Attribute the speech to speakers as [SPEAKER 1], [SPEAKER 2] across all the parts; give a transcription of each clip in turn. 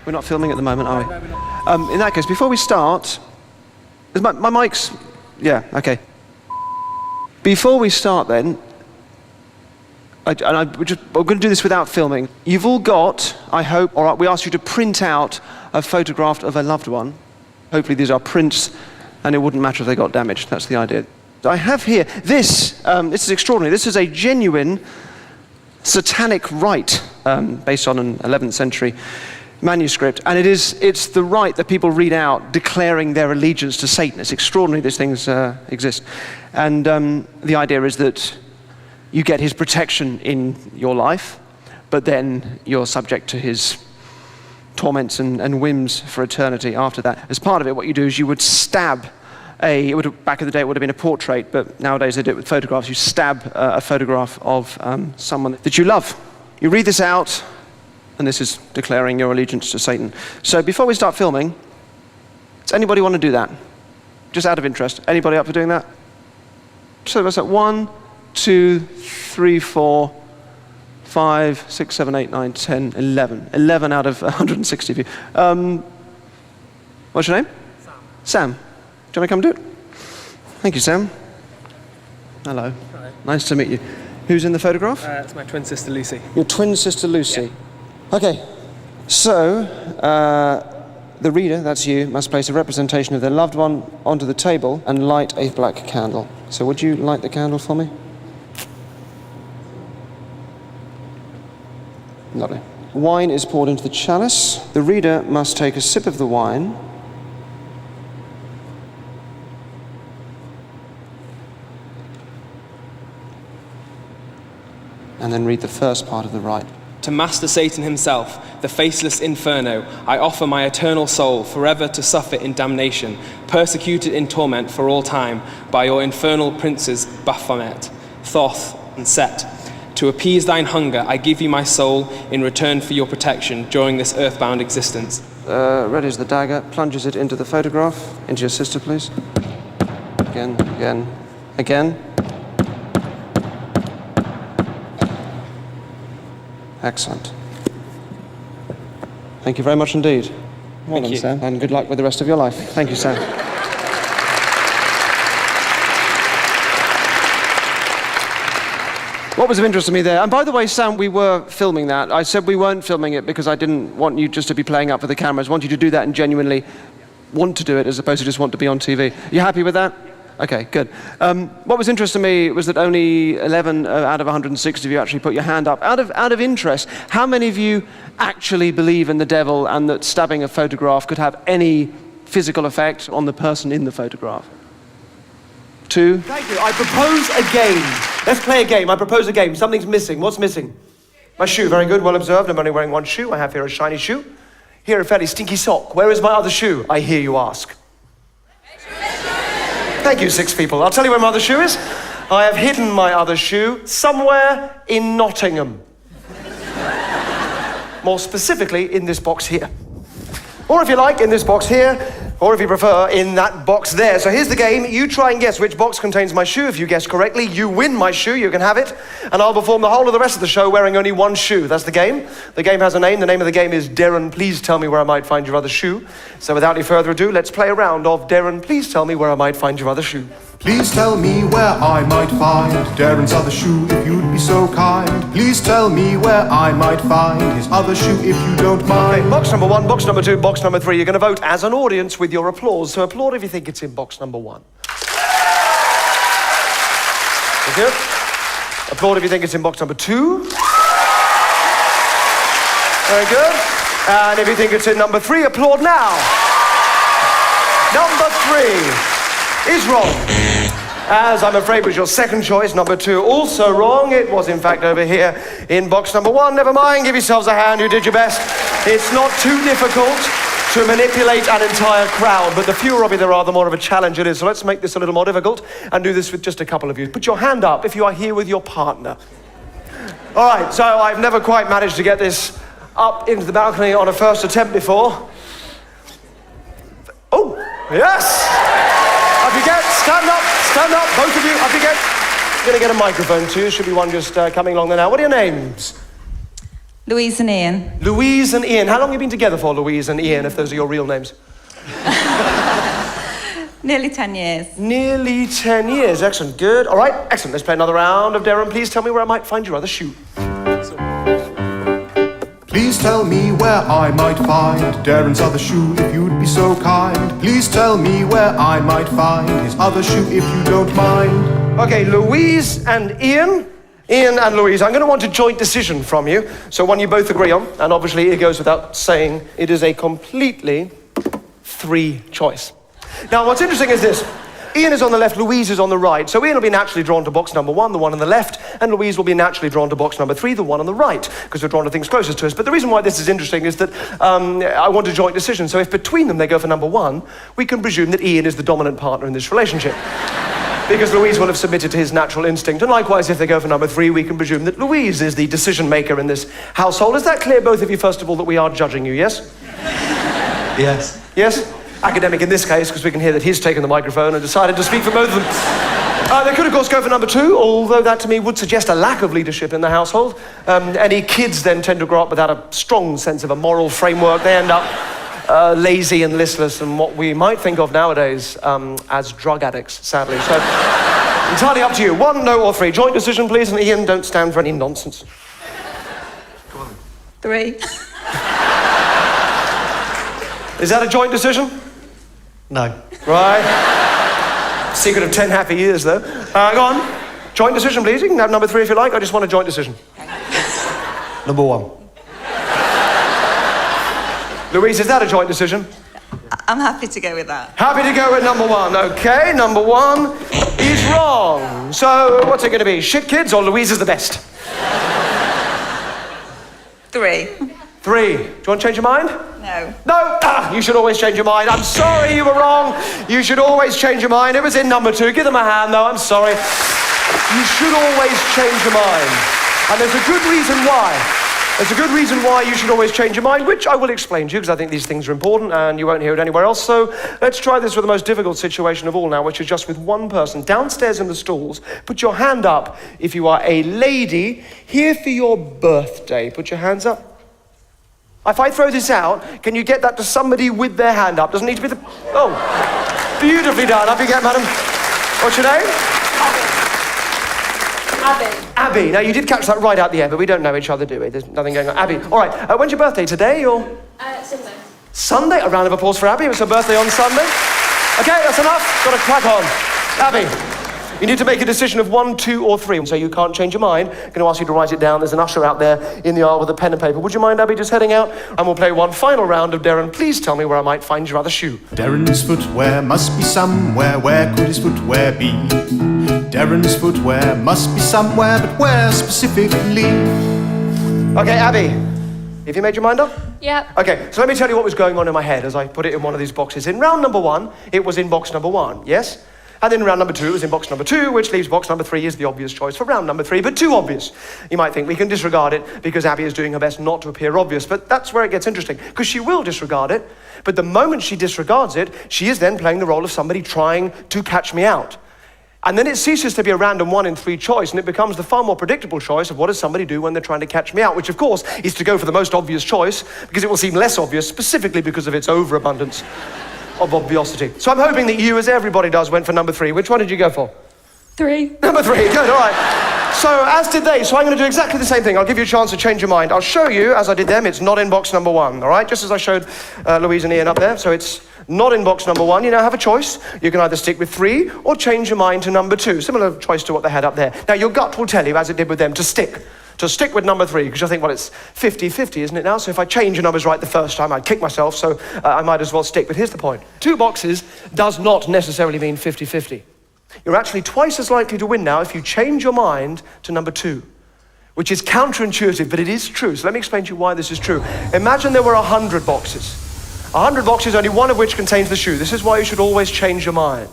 [SPEAKER 1] We're not filming at the moment, are we? No, we're not. In that case, before we start... Is my mic's... Yeah, okay. Before we start then, we're going to do this without filming. You've all got, I hope, all right, we asked you to print out a photograph of a loved one. Hopefully these are prints, and it wouldn't matter if they got damaged. That's the idea. I have here, this is extraordinary. This is a genuine Satanic rite based on an 11th century manuscript, and it's the rite that people read out declaring their allegiance to Satan. It's extraordinary these things exist. And the idea is that you get his protection in your life, but then you're subject to his torments and whims for eternity after that. As part of it, what you do is you would stab back in the day it would have been a portrait, but nowadays they do it with photographs. You stab a photograph of someone that you love. You read this out, and this is declaring your allegiance to Satan. So before we start filming, does anybody want to do that? Just out of interest. Anybody up for doing that? So what's that? 1, 2, 3, 4, 5, 6, 7, 8, 9, 10, 11. 11 out of 160 of you. What's your name? Sam. Do you want to come do it? Thank you, Sam. Hello.
[SPEAKER 2] Hi.
[SPEAKER 1] Nice to meet you. Who's in the photograph?
[SPEAKER 2] It's my twin sister, Lucy.
[SPEAKER 1] Your twin sister, Lucy.
[SPEAKER 2] Yeah.
[SPEAKER 1] Okay. So, the reader, that's you, must place a representation of their loved one onto the table and light a black candle. So would you light the candle for me? Lovely. Wine is poured into the chalice. The reader must take a sip of the wine and then read the first part of the rite.
[SPEAKER 2] To Master Satan himself, the faceless inferno, I offer my eternal soul forever to suffer in damnation, persecuted in torment for all time by your infernal princes Baphomet, Thoth, and Set. To appease thine hunger, I give you my soul in return for your protection during this earthbound existence.
[SPEAKER 1] Readies the dagger, plunges it into the photograph. Into your sister, please. Again, again, again. Excellent. Thank you very much indeed. Well done, Sam. And good luck with the rest of your life. Thank you, Sam. What was of interest to me there, and by the way, Sam, we were filming that. I said we weren't filming it because I didn't want you just to be playing up for the cameras. I want you to do that and genuinely want to do it as opposed to just want to be on TV. You happy with that? Okay, good. What was interesting to me was that only 11 out of 160 of you actually put your hand up. Out of interest, how many of you actually believe in the devil and that stabbing a photograph could have any physical effect on the person in the photograph? 2?
[SPEAKER 3] Thank you. I propose a game. Let's play a game. I propose a game. Something's missing. What's missing? My shoe. Very good. Well observed. I'm only wearing one shoe. I have here a shiny shoe. Here a fairly stinky sock. Where is my other shoe? I hear you ask. Thank you, 6 people. I'll tell you where my other shoe is. I have hidden my other shoe somewhere in Nottingham. More specifically, in this box here. Or if you like, in this box here, or if you prefer, in that box there. So here's the game. You try and guess which box contains my shoe. If you guess correctly, you win my shoe. You can have it. And I'll perform the whole of the rest of the show wearing only one shoe. That's the game. The game has a name. The name of the game is Darren, please tell me where I might find your other shoe. So without any further ado, let's play a round of Darren, please tell me where I might find your other shoe.
[SPEAKER 4] Please tell me where I might find Darren's other shoe, if you'd be so kind. Please tell me where I might find his other shoe, if you don't mind.
[SPEAKER 3] Okay, box number 1, box number 2, box number 3. You're going to vote as an audience with your applause. So applaud if you think it's in box number 1. Thank you. Applaud if you think it's in box number 2. Very good. And if you think it's in number 3, applaud now. Number 3 is wrong. As I'm afraid was your second choice, number 2, also wrong. It was in fact over here in box number 1. Never mind, give yourselves a hand, you did your best. It's not too difficult to manipulate an entire crowd, but the fewer of you there are, the more of a challenge it is. So let's make this a little more difficult and do this with just a couple of you. Put your hand up if you are here with your partner. All right, so I've never quite managed to get this up into the balcony on a first attempt before. Oh, yes! Up you get, stand up, both of you, up you get. You're gonna get a microphone too, should be one just coming along there now. What are your names?
[SPEAKER 5] Louise and Ian.
[SPEAKER 3] Louise and Ian. How long have you been together for, Louise and Ian, if those are your real names?
[SPEAKER 5] Nearly 10 years.
[SPEAKER 3] Nearly 10 years. Excellent. Good. All right. Excellent. Let's play another round of Darren. Please tell me where I might find your other shoe.
[SPEAKER 4] Please tell me where I might find Darren's other shoe, if you'd be so kind. Please tell me where I might find his other shoe, if you don't mind.
[SPEAKER 3] Okay, Louise and Ian. Ian and Louise, I'm going to want a joint decision from you. So one you both agree on, and obviously it goes without saying, it is a completely free choice. Now, what's interesting is this. Ian is on the left, Louise is on the right. So Ian will be naturally drawn to box number 1, the one on the left, and Louise will be naturally drawn to box number 3, the one on the right, because we're drawn to things closest to us. But the reason why this is interesting is that I want a joint decision. So if between them they go for number 1, we can presume that Ian is the dominant partner in this relationship. Because Louise will have submitted to his natural instinct. And likewise, if they go for number 3, we can presume that Louise is the decision maker in this household. Is that clear, both of you, first of all, that we are judging you, yes?
[SPEAKER 1] Yes.
[SPEAKER 3] Yes? Academic in this case, because we can hear that he's taken the microphone and decided to speak for both of them. They could, of course, go for number 2, although that to me would suggest a lack of leadership in the household. Any kids then tend to grow up without a strong sense of a moral framework. They end up lazy and listless and what we might think of nowadays as drug addicts, sadly. So, entirely up to you. 1, no, or 3. Joint decision, please, and Ian, don't stand for any nonsense.
[SPEAKER 1] Go on.
[SPEAKER 5] 3.
[SPEAKER 3] Is that a joint decision?
[SPEAKER 1] No.
[SPEAKER 3] Right. Secret of 10 happy years, though. Go on. Joint decision, please. You can have number 3 if you like. I just want a joint decision.
[SPEAKER 1] Number 1.
[SPEAKER 3] Louise, is that a joint decision?
[SPEAKER 5] I'm happy to go with that.
[SPEAKER 3] Happy to go with number 1. Okay, number 1 is wrong. So, what's it going to be? Shit kids or Louise is the best?
[SPEAKER 5] 3.
[SPEAKER 3] 3. Do you want to change your mind?
[SPEAKER 5] No.
[SPEAKER 3] No! You should always change your mind. I'm sorry you were wrong. You should always change your mind. It was in number 2. Give them a hand, though. I'm sorry. You should always change your mind. And there's a good reason why. There's a good reason why you should always change your mind, which I will explain to you, because I think these things are important, and you won't hear it anywhere else. So let's try this with the most difficult situation of all now, which is just with one person. Downstairs in the stalls, put your hand up if you are a lady here for your birthday. Put your hands up. If I throw this out, can you get that to somebody with their hand up? Doesn't need to be the... Oh, beautifully done. Up you get, madam. What's your name?
[SPEAKER 5] Abby.
[SPEAKER 3] Abby. Now, you did catch that right out the air, but we don't know each other, do we? There's nothing going on. Abby. All right. When's your birthday? Today or?
[SPEAKER 6] Sunday.
[SPEAKER 3] Sunday? A round of applause for Abby. It was her birthday on Sunday. Okay, that's enough. Got to crack on. Abby. You need to make a decision of 1, 2, or 3, so you can't change your mind. I'm going to ask you to write it down. There's an usher out there in the aisle with a pen and paper. Would you mind, Abby, just heading out? And we'll play one final round of Darren. Please tell me where I might find your other shoe.
[SPEAKER 4] Darren's footwear must be somewhere. Where could his footwear be? Darren's footwear must be somewhere, but where specifically?
[SPEAKER 3] Okay, Abby, have you made your mind up?
[SPEAKER 6] Yep.
[SPEAKER 3] Okay, so let me tell you what was going on in my head as I put it in one of these boxes. In round number 1, it was in box number 1, yes? And then round number 2 is in box number 2, which leaves box number 3 is the obvious choice for round number 3, but too obvious. You might think we can disregard it because Abby is doing her best not to appear obvious, but that's where it gets interesting, because she will disregard it, but the moment she disregards it, she is then playing the role of somebody trying to catch me out. And then it ceases to be a random 1 in 3 choice, and it becomes the far more predictable choice of what does somebody do when they're trying to catch me out, which of course is to go for the most obvious choice, because it will seem less obvious, specifically because of its overabundance of obviosity. So I'm hoping that you, as everybody does, went for number 3. Which one did you go for?
[SPEAKER 6] 3.
[SPEAKER 3] Number 3, good, all right. So, as did they, so I'm going to do exactly the same thing. I'll give you a chance to change your mind. I'll show you, as I did them, it's not in box number 1, all right? Just as I showed Louise and Ian up there, so it's not in box number 1. You now have a choice. You can either stick with 3 or change your mind to number 2. Similar choice to what they had up there. Now, your gut will tell you, as it did with them, to stick with number 3, because you'll think, well, it's 50-50, isn't it now? So if I change your numbers right the first time, I'd kick myself, so I might as well stick. But here's the point. 2 boxes does not necessarily mean 50-50. You're actually twice as likely to win now if you change your mind to number 2, which is counterintuitive, but it is true. So let me explain to you why this is true. Imagine there were 100 boxes. 100 boxes, only one of which contains the shoe. This is why you should always change your mind.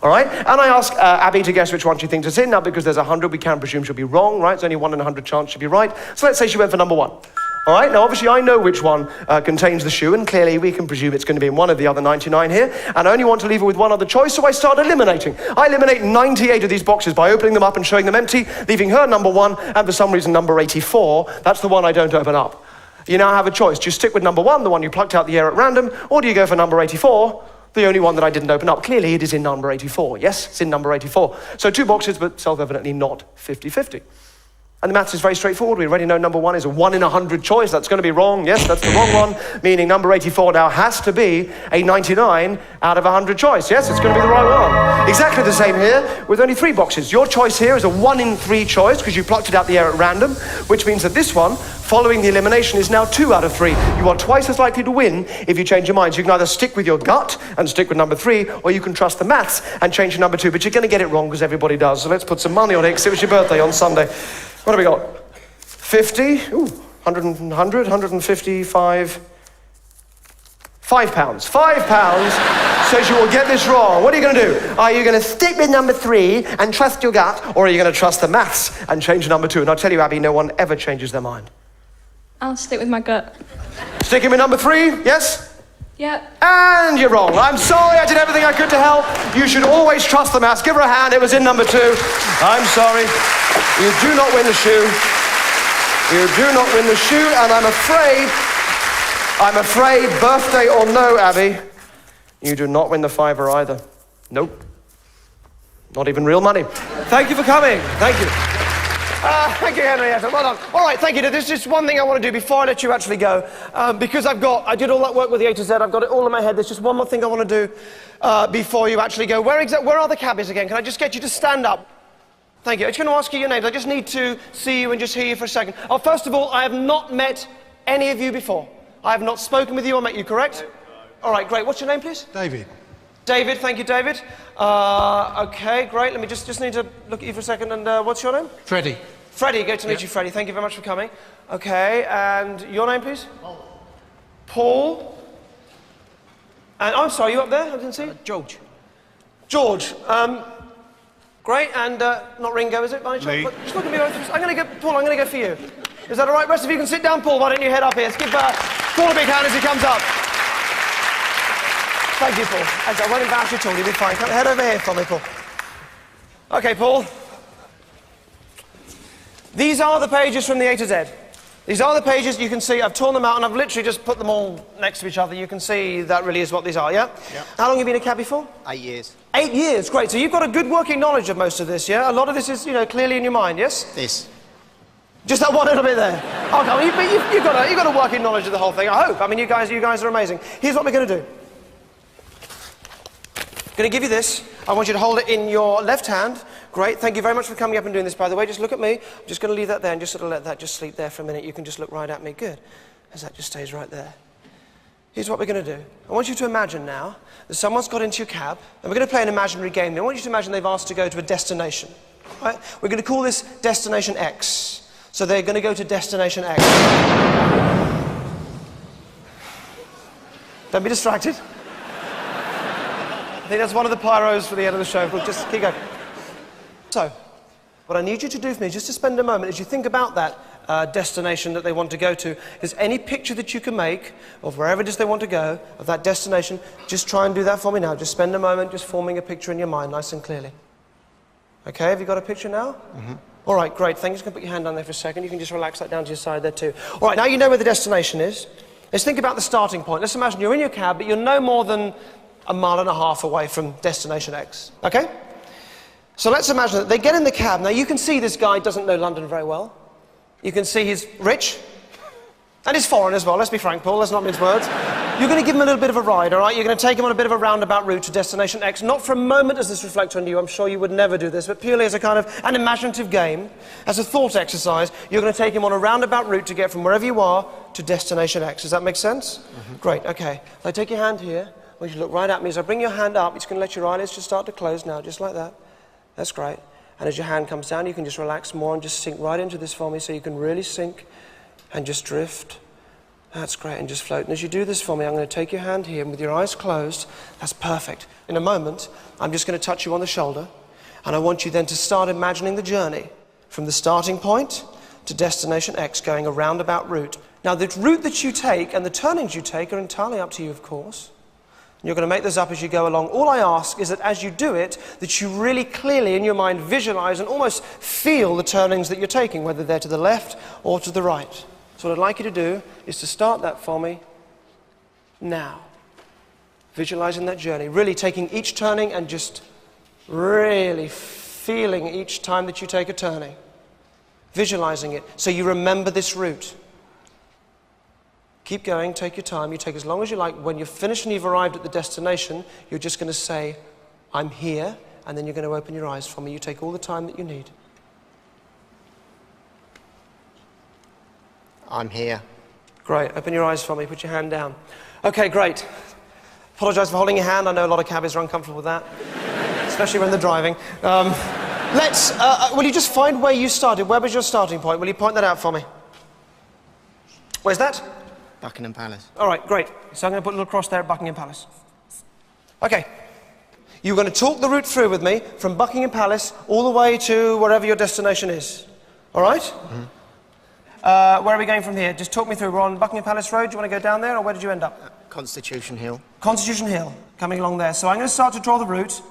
[SPEAKER 3] All right? And I ask Abby to guess which one she thinks it's in. Now, because there's 100, we can presume she'll be wrong, right? It's only 1 in 100 chance she'll be right. So let's say she went for number 1. All right? Now, obviously, I know which one contains the shoe, and clearly we can presume it's going to be in one of the other 99 here. And I only want to leave her with one other choice, so I start eliminating. I eliminate 98 of these boxes by opening them up and showing them empty, leaving her number 1, and for some reason, number 84. That's the one I don't open up. You now have a choice. Do you stick with number 1, the one you plucked out the air at random, or do you go for number 84, the only one that I didn't open up? Clearly, it is in number 84. Yes, it's in number 84. So 2 boxes, but self-evidently not 50-50. And the maths is very straightforward. We already know number 1 is a 1 in 100 choice. That's going to be wrong. Yes, that's the wrong one, meaning number 84 now has to be a 99 out of 100 choice. Yes, it's going to be the right one. Exactly the same here with only 3 boxes. Your choice here is a 1 in 3 choice because you plucked it out the air at random, which means that this one, following the elimination, is now 2 out of 3. You are twice as likely to win if you change your mind. So you can either stick with your gut and stick with number 3, or you can trust the maths and change to number 2. But you're going to get it wrong because everybody does. So let's put some money on it because it was your birthday on Sunday. What have we got? 50, 100, 155, £5. £5 says you will get this wrong. What are you going to do? Are you going to stick with number 3 and trust your gut, or are you going to trust the maths and change to number 2? And I'll tell you, Abby, no one ever changes their mind.
[SPEAKER 6] I'll stick with my gut.
[SPEAKER 3] Sticking with number 3, yes?
[SPEAKER 6] Yep.
[SPEAKER 3] And you're wrong. I'm sorry, I did everything I could to help. You should always trust the maths. Give her a hand, it was in number 2. I'm sorry. You do not win the shoe. You do not win the shoe, and I'm afraid, birthday or no, Abby, you do not win the fiver either. Nope. Not even real money. Thank you for coming. Thank you. Thank you, Henrietta. Well done. All right, thank you. There's just one thing I want to do before I let you actually go. Because I did all that work with the A to Z. I've got it all in my head. There's just one more thing I want to do before you actually go. Where are the cabbies again? Can I just get you to stand up? Thank you. I'm just going to ask you your names. I just need to see you and just hear you for a second. Oh, first of all, I have not met any of you before. I have not spoken with you or met you, correct? No. All right, great. What's your name, please?
[SPEAKER 4] David.
[SPEAKER 3] David, thank you, David. Okay, great. Let me just need to look at you for a second. And what's your name?
[SPEAKER 4] Freddie.
[SPEAKER 3] Freddie, great to meet you, Freddie. Thank you very much for coming. Okay, and your name, please? Paul. And I'm sorry, you up there? I didn't see you.
[SPEAKER 7] George.
[SPEAKER 3] George. Great, and not Ringo, is it? By any chance?
[SPEAKER 4] Me.
[SPEAKER 3] But just look at me. I'm going to go, Paul, I'm going to go for you. Is that all right? Rest of you can sit down, Paul. Why don't you head up here? Let's give Paul a big hand as he comes up. Thank you, Paul. I won't embarrass you at all. You'll be fine. Come head over here for me, Paul. Okay, Paul. These are the pages from the A to Z. These are the pages you can see. I've torn them out and I've literally just put them all next to each other. You can see that really is what these are, yeah?
[SPEAKER 7] Yeah.
[SPEAKER 3] How long have you been a cabbie for?
[SPEAKER 7] 8 years.
[SPEAKER 3] 8 years, great. So you've got a good working knowledge of most of this, yeah? A lot of this is, clearly in your mind, yes?
[SPEAKER 7] This.
[SPEAKER 3] Just that one little bit there. Okay, well, you've got a working knowledge of the whole thing, I hope. I mean, you guys are amazing. Here's what we're going to do. I'm going to give you this. I want you to hold it in your left hand. Great, thank you very much for coming up and doing this, by the way. Just look at me. I'm just going to leave that there and just sort of let that just sleep there for a minute. You can just look right at me. Good. As that just stays right there. Here's what we're going to do. I want you to imagine now that someone's got into your cab, and we're going to play an imaginary game. I want you to imagine they've asked to go to a destination. Right? We're going to call this Destination X. So they're going to go to Destination X. Don't be distracted. I think that's one of the pyros for the end of the show. We'll just keep going. So, what I need you to do for me is just to spend a moment as you think about that destination that they want to go to. If there's any picture that you can make of wherever it is they want to go, of that destination, just try and do that for me now. Just spend a moment just forming a picture in your mind nice and clearly. Okay, have you got a picture now? Mm-hmm. All right, great. Thank you. Just going to put your hand down there for a second. You can just relax that down to your side there too. All right, now you know where the destination is. Let's think about the starting point. Let's imagine you're in your cab, but you're no more than 1.5 miles away from Destination X. Okay? So let's imagine that they get in the cab. Now you can see this guy doesn't know London very well. You can see he's rich. And he's foreign as well. Let's be frank, Paul. Let's not mince words. You're going to give him a little bit of a ride, all right? You're going to take him on a bit of a roundabout route to Destination X. Not for a moment does this reflect on you. I'm sure you would never do this, but purely as a kind of an imaginative game, as a thought exercise, you're going to take him on a roundabout route to get from wherever you are to Destination X. Does that make sense? Mm-hmm. Great, okay. So I take your hand here. I want you to look right at me. As I bring your hand up, it's going to let your eyelids just start to close now, just like that. That's great. And as your hand comes down, you can just relax more and just sink right into this for me so you can really sink and just drift. That's great, and just float. And as you do this for me, I'm going to take your hand here, and with your eyes closed, that's perfect. In a moment, I'm just going to touch you on the shoulder, and I want you then to start imagining the journey from the starting point to Destination X, going a roundabout route. Now, the route that you take and the turnings you take are entirely up to you, of course. And you're going to make this up as you go along. All I ask is that as you do it, that you really clearly in your mind visualize and almost feel the turnings that you're taking, whether they're to the left or to the right. So what I'd like you to do is to start that for me now. Visualizing that journey, really taking each turning and just really feeling each time that you take a turning. Visualizing it so you remember this route. Keep going, take your time, you take as long as you like. When you're finished and you've arrived at the destination, you're just going to say, I'm here, and then you're going to open your eyes for me. You take all the time that you need.
[SPEAKER 7] I'm here.
[SPEAKER 3] Great, open your eyes for me, put your hand down. Okay, great. Apologise for holding your hand, I know a lot of cabbies are uncomfortable with that, especially when they're driving. Will you just find where you started? Where was your starting point? Will you point that out for me? Where's that?
[SPEAKER 7] Buckingham Palace.
[SPEAKER 3] All right, great. So I'm going to put a little cross there at Buckingham Palace. Okay. You're going to talk the route through with me from Buckingham Palace all the way to wherever your destination is. All right? Mm-hmm. Where are we going from here? Just talk me through. We're on Buckingham Palace Road. Do you want to go down there, or where did you end up?
[SPEAKER 7] Constitution Hill.
[SPEAKER 3] Constitution Hill, coming along there. So I'm going to start to draw the route,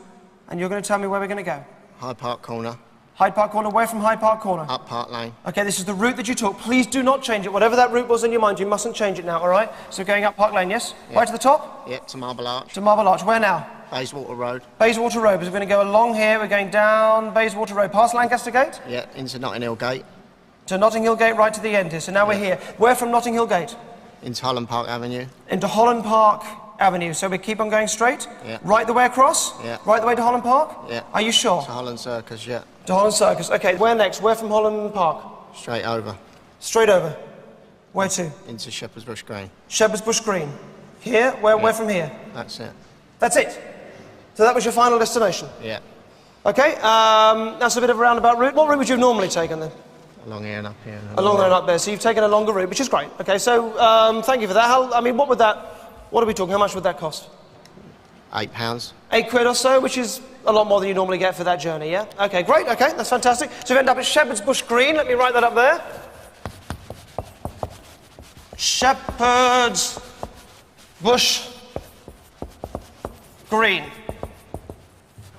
[SPEAKER 3] and you're going to tell me where we're going to go.
[SPEAKER 7] Hyde Park Corner.
[SPEAKER 3] Hyde Park Corner. Where from Hyde Park Corner?
[SPEAKER 7] Up Park Lane.
[SPEAKER 3] Okay, this is the route that you took. Please do not change it. Whatever that route was in your mind, you mustn't change it now, all right? So going up Park Lane, yes?
[SPEAKER 7] Yep.
[SPEAKER 3] Right to the top?
[SPEAKER 7] Yep, to Marble Arch.
[SPEAKER 3] To Marble Arch. Where now?
[SPEAKER 7] Bayswater Road.
[SPEAKER 3] Bayswater Road. So we're going to go along here. We're going down Bayswater Road. Past Lancaster Gate?
[SPEAKER 7] Yeah, into Notting Hill Gate.
[SPEAKER 3] To Notting Hill Gate, right to the end here. So now we're here. Where from Notting Hill Gate?
[SPEAKER 7] Into Holland Park Avenue.
[SPEAKER 3] Into Holland Park Avenue. So we keep on going straight?
[SPEAKER 7] Yeah.
[SPEAKER 3] Right the way across?
[SPEAKER 7] Yeah.
[SPEAKER 3] Right the way to Holland Park?
[SPEAKER 7] Yeah.
[SPEAKER 3] Are you sure?
[SPEAKER 7] To Holland Circus, yeah.
[SPEAKER 3] To Holland Circus. Okay, where next? Where from Holland Park?
[SPEAKER 7] Straight over.
[SPEAKER 3] Straight over. Where to?
[SPEAKER 7] Into Shepherd's Bush Green.
[SPEAKER 3] Shepherd's Bush Green. Here? Where from here?
[SPEAKER 7] That's it.
[SPEAKER 3] That's it? So that was your final destination?
[SPEAKER 7] Yeah.
[SPEAKER 3] Okay, that's a bit of a roundabout route. What route would you have normally taken then?
[SPEAKER 7] Along here and up here.
[SPEAKER 3] Along there and up there. So you've taken a longer route, which is great. Okay, so thank you for that. What are we talking? How much would that cost?
[SPEAKER 7] £8.
[SPEAKER 3] £8 or so, which is a lot more than you normally get for that journey, yeah? Okay, great, okay, that's fantastic. So you end up at Shepherd's Bush Green. Let me write that up there. Shepherd's Bush Green.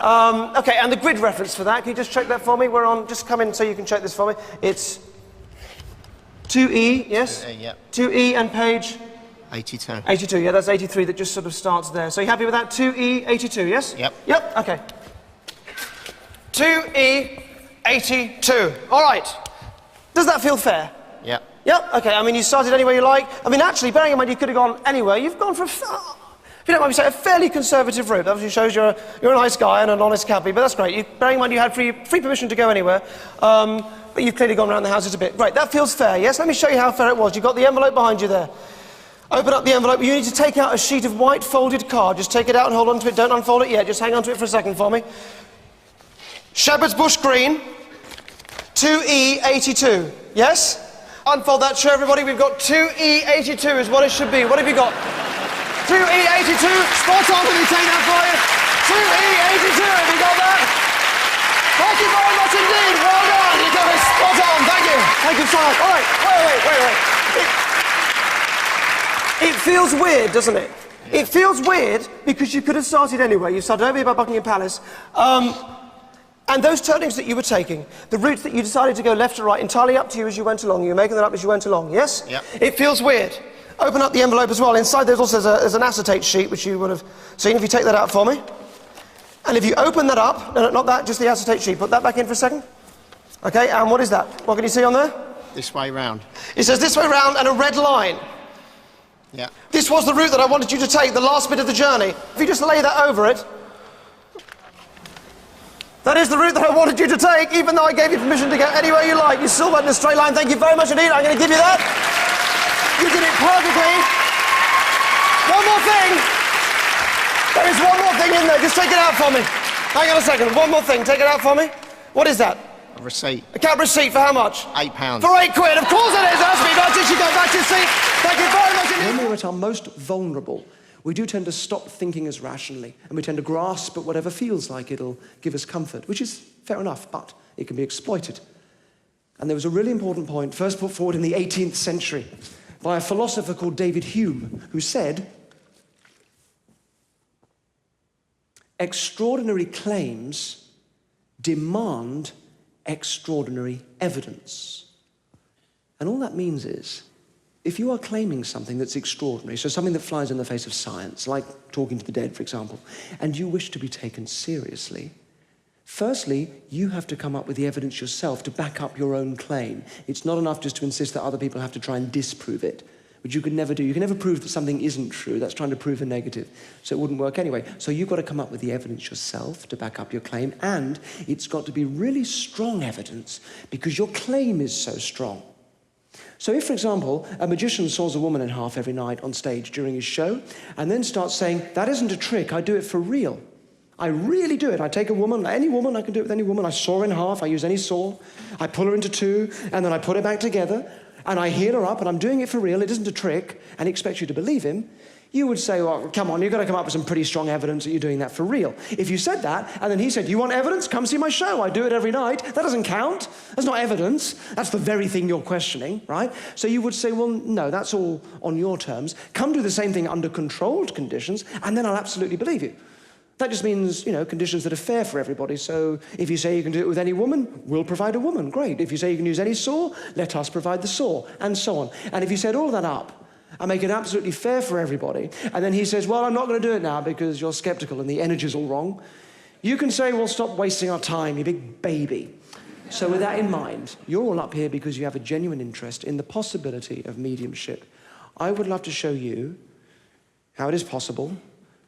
[SPEAKER 3] Okay, and the grid reference for that, can you just check that for me? We're on, just come in so you can check this for me. It's 2E, yes?
[SPEAKER 7] Yep.
[SPEAKER 3] 2E and page?
[SPEAKER 7] 82.
[SPEAKER 3] 82, yeah, that's 83 that just sort of starts there. So you happy with that? 2E, 82, yes?
[SPEAKER 7] Yep.
[SPEAKER 3] Yep, okay. 2E, 82. All right. Does that feel fair?
[SPEAKER 7] Yep.
[SPEAKER 3] Yep, okay, I mean, you started anywhere you like. I mean, actually, bearing in mind you could have gone anywhere, you've gone for, if you don't mind me saying, a fairly conservative route. That obviously shows you're a nice guy and an honest cabbie, but that's great. Bearing in mind you had free permission to go anywhere, but you've clearly gone around the houses a bit. Great, that feels fair, yes? Let me show you how fair it was. You've got the envelope behind you there. Open up the envelope. You need to take out a sheet of white folded card. Just take it out and hold on to it. Don't unfold it yet. Just hang on to it for a second for me. Shepherd's Bush Green, 2E82. Yes? Unfold that, show everybody. We've got 2E82 is what it should be. What have you got? 2E82. Spot on. Let me take that for you. 2E82. Have you got that? Thank you very much indeed. Well done. You got it spot on. Thank you. Thank you so much. All right. Wait. It feels weird, doesn't it? Yeah. It feels weird because you could have started anywhere. You started over here by Buckingham Palace. And those turnings that you were taking, the routes that you decided to go left or right, entirely up to you as you went along. You were making that up as you went along, yes?
[SPEAKER 7] Yep.
[SPEAKER 3] It feels weird. Open up the envelope as well. Inside there's also there's an acetate sheet, which you would have seen if you take that out for me. And if you open that up, no, not that, just the acetate sheet. Put that back in for a second. Okay, and what is that? What can you see on there?
[SPEAKER 7] This way round.
[SPEAKER 3] It says this way round and a red line.
[SPEAKER 7] Yeah.
[SPEAKER 3] This was the route that I wanted you to take, the last bit of the journey. If you just lay that over it, that is the route that I wanted you to take, even though I gave you permission to go anywhere you like. You still went in a straight line. Thank you very much indeed. I'm going to give you that. You did it perfectly. One more thing. There is one more thing in there. Just take it out for me. Hang on a second. One more thing. Take it out for me. What is that?
[SPEAKER 7] A receipt.
[SPEAKER 3] A cab receipt for how much?
[SPEAKER 7] £8.
[SPEAKER 3] For £8. Of course it is. That's me. That's it. She goes back to your seat. Thank you very much indeed.
[SPEAKER 1] When we're at our most vulnerable, we do tend to stop thinking as rationally, and we tend to grasp at whatever feels like it'll give us comfort, which is fair enough, but it can be exploited. And there was a really important point, first put forward in the 18th century by a philosopher called David Hume, who said, extraordinary claims demand extraordinary evidence. And all that means is if you are claiming something that's extraordinary, so something that flies in the face of science, like talking to the dead, for example, and you wish to be taken seriously, firstly, you have to come up with the evidence yourself to back up your own claim. It's not enough just to insist that other people have to try and disprove it, which you can never do. You can never prove that something isn't true. That's trying to prove a negative. So it wouldn't work anyway. So you've got to come up with the evidence yourself to back up your claim, and it's got to be really strong evidence because your claim is so strong. So if, for example, a magician saws a woman in half every night on stage during his show and then starts saying, that isn't a trick, I do it for real. I really do it. I take a woman, any woman, I can do it with any woman. I saw her in half, I use any saw. I pull her into two, and then I put her back together, and I heal her up, and I'm doing it for real. It isn't a trick, and he expects you to believe him. You would say, well, come on, you've got to come up with some pretty strong evidence that you're doing that for real. If you said that, and then he said, you want evidence? Come see my show. I do it every night. That doesn't count. That's not evidence. That's the very thing you're questioning, right? So you would say, well, no, that's all on your terms. Come do the same thing under controlled conditions, and then I'll absolutely believe you. That just means, conditions that are fair for everybody. So if you say you can do it with any woman, we'll provide a woman. Great. If you say you can use any saw, let us provide the saw, and so on. And if you set all that up, and make it absolutely fair for everybody, and then he says, well, I'm not going to do it now because you're skeptical and the energy's all wrong, you can say, well, stop wasting our time, you big baby. So with that in mind, you're all up here because you have a genuine interest in the possibility of mediumship. I would love to show you how it is possible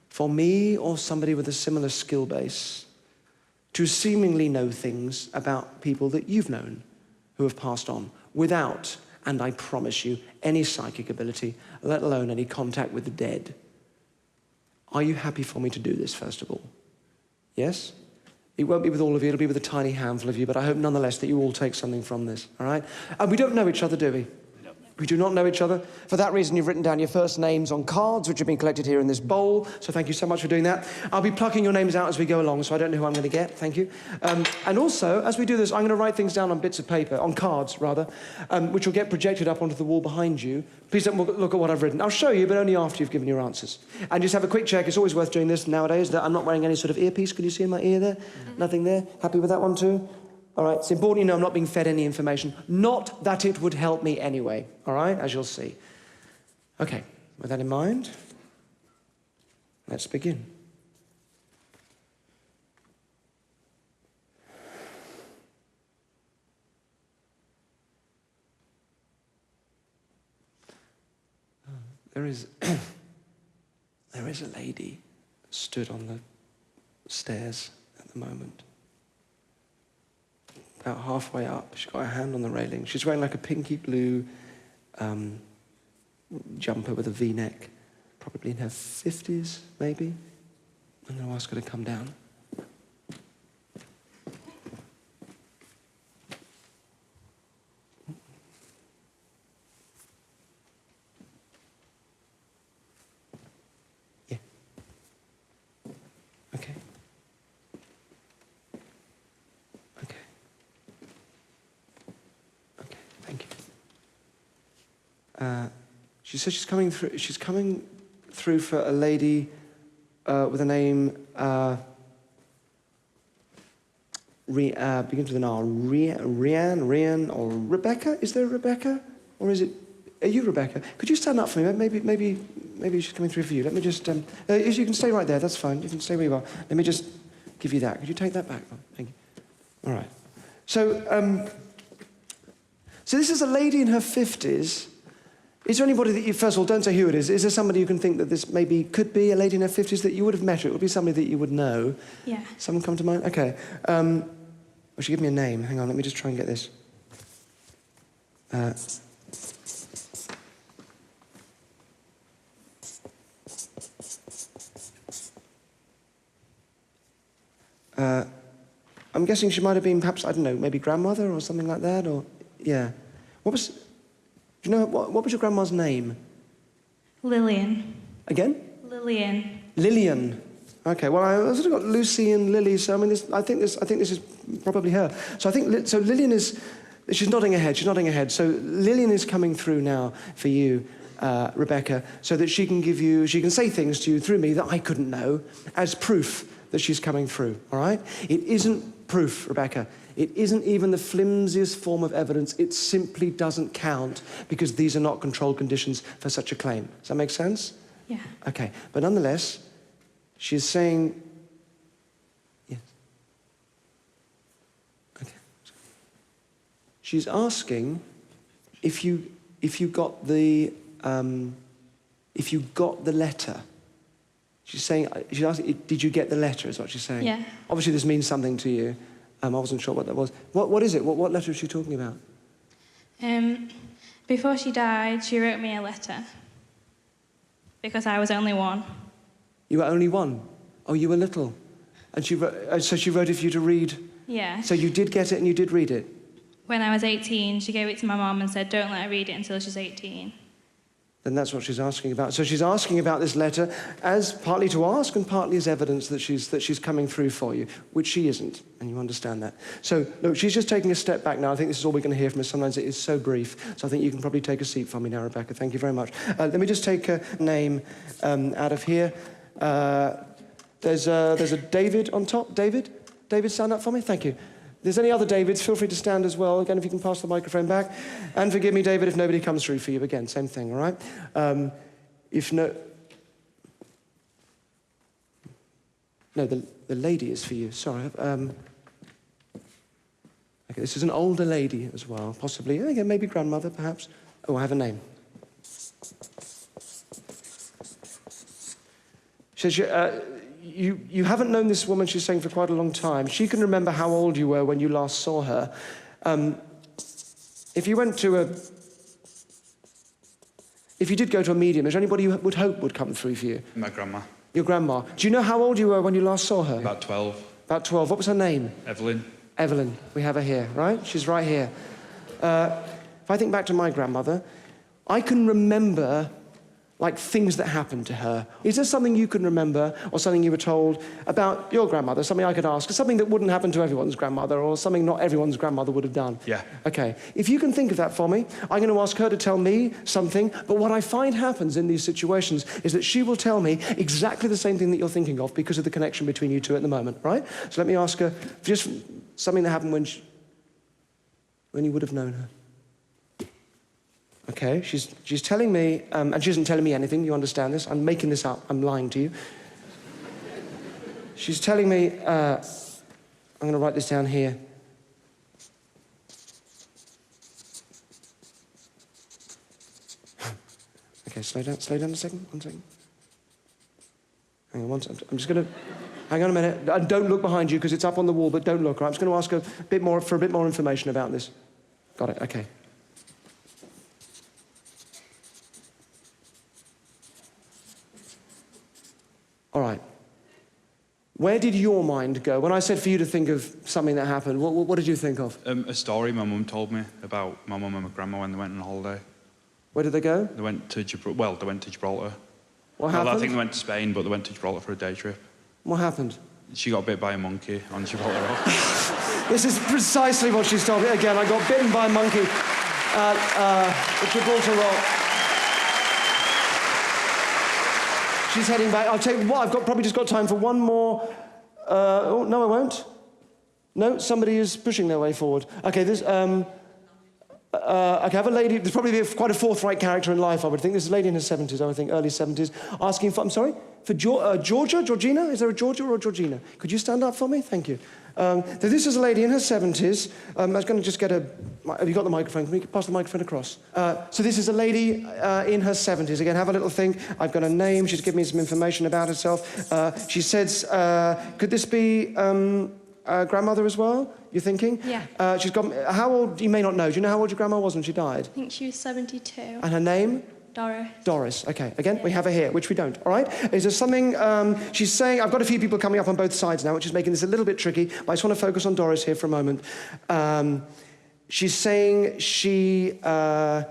[SPEAKER 1] for me or somebody with a similar skill base to seemingly know things about people that you've known who have passed on without, and I promise you, any psychic ability, let alone any contact with the dead. Are you happy for me to do this, first of all? Yes? It won't be with all of you, it'll be with a tiny handful of you, but I hope nonetheless that you all take something from this, all right? And we don't know each other, do we? No. We do not know each other. For that reason, you've written down your first names on cards, which have been collected here in this bowl, so thank you so much for doing that. I'll be plucking your names out as we go along, so I don't know who I'm going to get, thank you. And also, as we do this, I'm going to write things down on bits of paper, on cards, rather, which will get projected up onto the wall behind you. Please don't look at what I've written. I'll show you, but only after you've given your answers. And just have a quick check. It's always worth doing this nowadays, that I'm not wearing any sort of earpiece. Can you see in my ear there? Nothing there? Happy with that one too? All right, it's important you know I'm not being fed any information. Not that it would help me anyway, all right, as you'll see. Okay, with that in mind, let's begin. There is a lady stood on the stairs at the moment. About halfway up, she's got her hand on the railing. She's wearing like a pinky blue jumper with a V-neck, probably in her 50s, maybe. I'm going to ask her to come down. Yeah. Okay. Okay. Okay, thank you. She says she's coming through. She's coming through for a lady with a name begins with an R. Rian, or Rebecca. Is there a Rebecca, or is it? Are you Rebecca? Could you stand up for me? Maybe she's coming through for you. Let me just. You can stay right there. That's fine. You can stay where you are. Let me just give you that. Could you take that back? Thank you. All right. So this is a lady in her 50s. Is there anybody that you, first of all, don't say who it is. Is there somebody you can think that this maybe could be a lady in her 50s that you would have met her? It would be somebody that you would know.
[SPEAKER 6] Yeah.
[SPEAKER 1] Someone come to mind? Okay. Well, she give me a name. Hang on, let me just try and get this. I'm guessing she might have been perhaps, I don't know, maybe grandmother or something like that, or, yeah. Do you know, what was your grandma's name?
[SPEAKER 6] Lillian.
[SPEAKER 1] Again?
[SPEAKER 6] Lillian.
[SPEAKER 1] Lillian. Okay, well, I sort of got Lucy and Lily, so I mean, I think this is probably her. So I think, so Lillian is, she's nodding her head, So Lillian is coming through now for you, Rebecca, so that she can say things to you through me that I couldn't know as proof that she's coming through, all right? It isn't
[SPEAKER 3] proof, Rebecca. It isn't even the flimsiest form of evidence. It simply doesn't count because these are not controlled conditions for such a claim. Does that make sense?
[SPEAKER 6] Yeah.
[SPEAKER 3] Okay, but nonetheless, she's saying, yes. Okay. She's asking if you got the letter. She's asking, did you get the letter, is what she's saying.
[SPEAKER 6] Yeah.
[SPEAKER 3] Obviously this means something to you. I wasn't sure what that was. What is it? What letter is she talking about?
[SPEAKER 6] Before she died, she wrote me a letter. Because I was only 1.
[SPEAKER 3] You were only 1? Oh, you were little. And so she wrote it for you to read?
[SPEAKER 6] Yeah.
[SPEAKER 3] So you did get it and you did read it?
[SPEAKER 6] When I was 18, she gave it to my mum and said, don't let her read it until she's 18.
[SPEAKER 3] Then that's what she's asking about. So she's asking about this letter as partly to ask and partly as evidence that she's coming through for you, which she isn't, and you understand that. So, look, she's just taking a step back now. I think this is all we're going to hear from her. Sometimes it is so brief. So I think you can probably take a seat for me now, Rebecca. Thank you very much. Let me just take a name out of here. There's a David on top. David, stand up for me. Thank you. If there's any other Davids, feel free to stand as well. Again, if you can pass the microphone back. And forgive me, David, if nobody comes through for you. Again, same thing, all right? No, the lady is for you. Sorry. Okay, this is an older lady as well, possibly. Again, maybe grandmother, perhaps. Oh, I have a name. She says, you haven't known this woman, she's saying, for quite a long time. She can remember how old you were when you last saw her. If you did go to a medium, is there anybody you would hope would come through for you?
[SPEAKER 8] My grandma.
[SPEAKER 3] Your grandma. Do you know how old you were when you last saw her?
[SPEAKER 8] About 12.
[SPEAKER 3] About 12. What was her name?
[SPEAKER 8] Evelyn.
[SPEAKER 3] Evelyn. We have her here, right? She's right here. If I think back to my grandmother, I can remember like things that happened to her. Is there something you can remember or something you were told about your grandmother, something I could ask, something that wouldn't happen to everyone's grandmother or something not everyone's grandmother would have done?
[SPEAKER 8] Yeah.
[SPEAKER 3] Okay. If you can think of that for me, I'm going to ask her to tell me something, but what I find happens in these situations is that she will tell me exactly the same thing that you're thinking of because of the connection between you two at the moment, right? So let me ask her just something that happened when you would have known her. Okay, she's telling me, and she isn't telling me anything, you understand this? I'm making this up, I'm lying to you. She's telling me, I'm going to write this down here. Okay, slow down a second, 1 second. Hang on, I'm just going to, hang on a minute. Don't look behind you because it's up on the wall, but don't look, right? I'm just going to ask her a bit more information about this. Got it, okay. All right. Where did your mind go? When I said for you to think of something that happened, what did you think of?
[SPEAKER 8] A story my mum told me about my mum and my grandma when they went on holiday.
[SPEAKER 3] Where did they go?
[SPEAKER 8] They went to Gibraltar.
[SPEAKER 3] What happened?
[SPEAKER 8] I think they went to Spain, but they went to Gibraltar for a day trip.
[SPEAKER 3] What happened?
[SPEAKER 8] She got bit by a monkey on Gibraltar Rock.
[SPEAKER 3] This is precisely what she's told me. Again, I got bitten by a monkey at Gibraltar Rock. She's heading back. I'll tell you what, I've probably just got time for one more. Oh, no, I won't. No, somebody is pushing their way forward. Okay, okay, I have a lady, there's probably quite a forthright character in life, I would think. This is a lady in her 70s, I would think, early 70s, asking for, I'm sorry, for Georgina? Is there a Georgia or a Georgina? Could you stand up for me? Thank you. This is a lady in her 70s. I was going to just get have you got the microphone? Can we pass the microphone across? So this is a lady in her 70s. Again, have a little think. I've got a name. She's given me some information about herself. She says, could this be grandmother as well, you're thinking?
[SPEAKER 6] Yeah.
[SPEAKER 3] She's got, how old, you may not know. Do you know how old your grandma was when she died?
[SPEAKER 6] I think she was 72.
[SPEAKER 3] And her name?
[SPEAKER 6] Doris.
[SPEAKER 3] Doris, okay. Again, we have her here, which we don't, all right? Is there something, she's saying, I've got a few people coming up on both sides now, which is making this a little bit tricky, but I just want to focus on Doris here for a moment. She's saying she got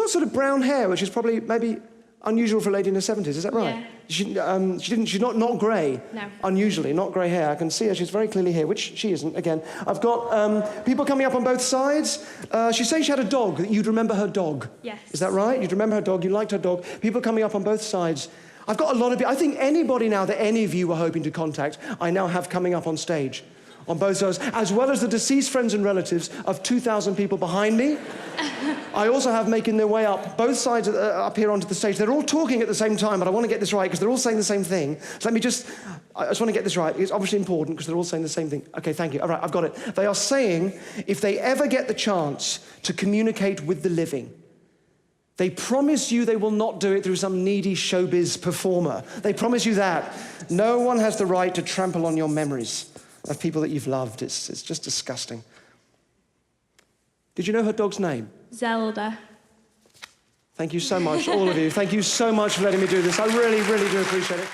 [SPEAKER 3] sort of brown hair, which is probably maybe unusual for a lady in her 70s, is that right?
[SPEAKER 6] Yeah.
[SPEAKER 3] She's not grey.
[SPEAKER 6] No.
[SPEAKER 3] Unusually, not grey hair. I can see her, she's very clearly here, which she isn't, again. I've got people coming up on both sides. She's saying she had a dog, that you'd remember her dog.
[SPEAKER 6] Yes.
[SPEAKER 3] Is that right? You'd remember her dog, you liked her dog. People coming up on both sides. I've got a lot of people, I think anybody now that any of you were hoping to contact, I now have coming up on stage. on both sides, as well as the deceased friends and relatives of 2,000 people behind me. I also have making their way up both sides up here onto the stage. They're all talking at the same time, but I want to get this right because they're all saying the same thing. So I just want to get this right. It's obviously important because they're all saying the same thing. Okay, thank you. All right, I've got it. They are saying if they ever get the chance to communicate with the living, they promise you they will not do it through some needy showbiz performer. They promise you that. No one has the right to trample on your memories of people that you've loved. It's just disgusting. Did you know her dog's name?
[SPEAKER 6] Zelda.
[SPEAKER 3] Thank you so much, all of you. Thank you so much for letting me do this. I really, really do appreciate it.